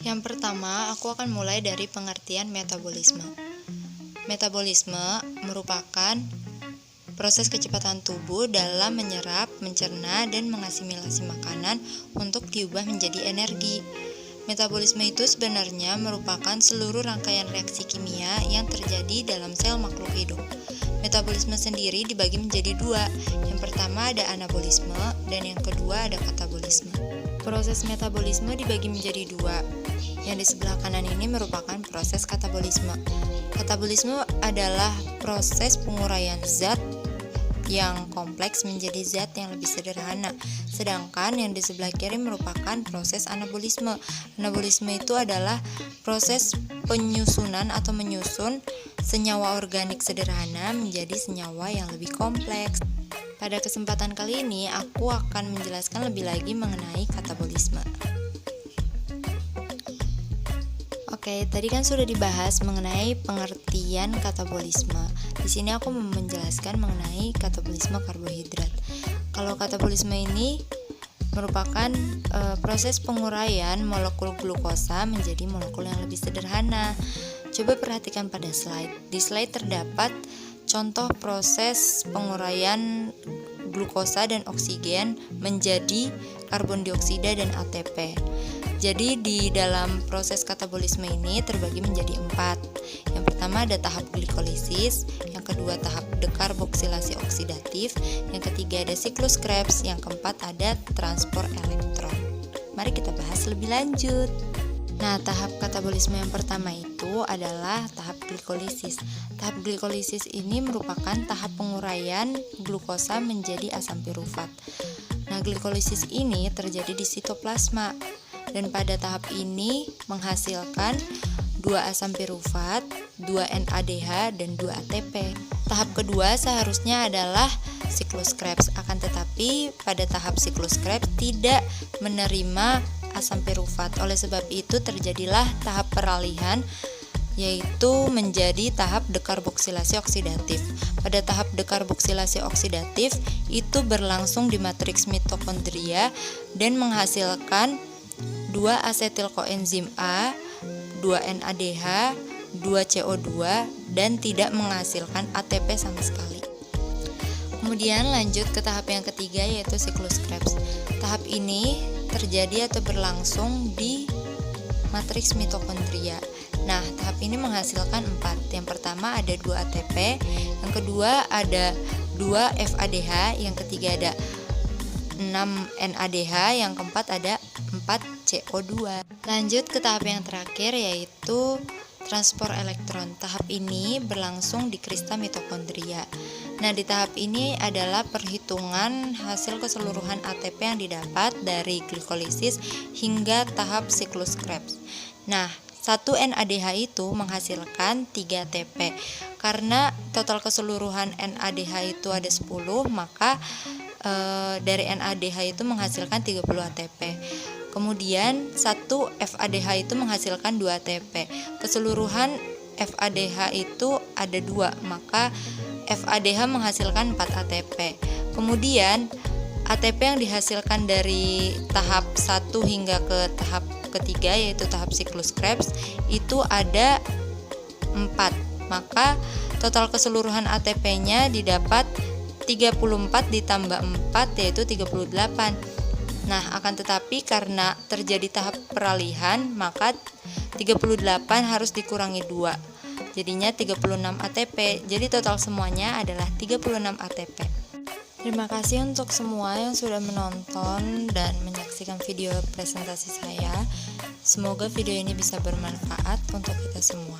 Yang pertama, aku akan mulai dari pengertian metabolisme. Metabolisme merupakan proses kecepatan tubuh dalam menyerap, mencerna, dan mengasimilasi makanan untuk diubah menjadi energi. Metabolisme itu sebenarnya merupakan seluruh rangkaian reaksi kimia yang terjadi dalam sel makhluk hidup. Metabolisme sendiri dibagi menjadi dua. Yang pertama ada anabolisme, dan yang kedua ada katabolisme. Proses metabolisme dibagi menjadi dua. Yang di sebelah kanan ini merupakan proses katabolisme. Katabolisme adalah proses penguraian zat yang kompleks menjadi zat yang lebih sederhana. Sedangkan yang di sebelah kiri merupakan proses anabolisme. Anabolisme itu adalah proses penyusunan atau menyusun senyawa organik sederhana menjadi senyawa yang lebih kompleks. Pada kesempatan kali ini, aku akan menjelaskan lebih lagi mengenai katabolisme. Oke, tadi kan sudah dibahas mengenai pengertian katabolisme. Di sini aku mau menjelaskan mengenai katabolisme karbohidrat. Kalau katabolisme ini merupakan proses penguraian molekul glukosa menjadi molekul yang lebih sederhana. Coba perhatikan pada slide. Di slide terdapat contoh proses penguraian glukosa dan oksigen menjadi karbon dioksida dan ATP. Jadi di dalam proses katabolisme ini terbagi menjadi 4. Yang pertama ada tahap glikolisis, yang kedua tahap dekarboksilasi oksidatif, yang ketiga ada siklus Krebs, yang keempat ada transport elektron. Mari kita bahas lebih lanjut. Nah, tahap katabolisme yang pertama itu adalah tahap glikolisis. Tahap glikolisis ini merupakan tahap penguraian glukosa menjadi asam pirufat. Nah, glikolisis ini terjadi di sitoplasma. Dan pada tahap ini menghasilkan 2 asam pirufat, 2 NADH, dan 2 ATP. Tahap kedua seharusnya adalah siklus Krebs, akan tetapi pada tahap siklus Krebs tidak menerima asam pirufat. Oleh sebab itu terjadilah tahap peralihan, yaitu menjadi tahap dekarboksilasi oksidatif. Pada tahap dekarboksilasi oksidatif itu berlangsung di matriks mitokondria dan menghasilkan 2 asetil koenzim A, 2 NADH, 2 CO2, dan tidak menghasilkan ATP sama sekali. Kemudian lanjut ke tahap yang ketiga, yaitu siklus Krebs. Tahap ini terjadi atau berlangsung di matriks mitokondria. Nah, tahap ini menghasilkan 4. Yang pertama ada 2 ATP, yang kedua ada 2 FADH, yang ketiga ada 6 NADH, yang keempat ada 4 CO2. Lanjut ke tahap yang terakhir, yaitu transport elektron. Tahap ini berlangsung di kristal mitokondria. Nah, di tahap ini adalah perhitungan hasil keseluruhan ATP yang didapat dari glikolisis hingga tahap siklus Krebs. Nah, 1 NADH itu menghasilkan 3 ATP. Karena total keseluruhan NADH itu ada 10, maka dari NADH itu menghasilkan 30 ATP. Kemudian 1 FADH itu menghasilkan 2 ATP. Keseluruhan FADH itu ada 2, maka FADH menghasilkan 4 ATP. Kemudian ATP yang dihasilkan dari tahap 1 hingga ke tahap ketiga, yaitu tahap siklus Krebs, itu ada 4. Maka total keseluruhan ATP-nya didapat 34 ditambah 4, yaitu 38. Nah, akan tetapi karena terjadi tahap peralihan, maka 38 harus dikurangi 2. Jadinya 36 ATP. Jadi total semuanya adalah 36 ATP. Terima kasih untuk semua yang sudah menonton dan menyaksikan video presentasi saya. Semoga video ini bisa bermanfaat untuk kita semua.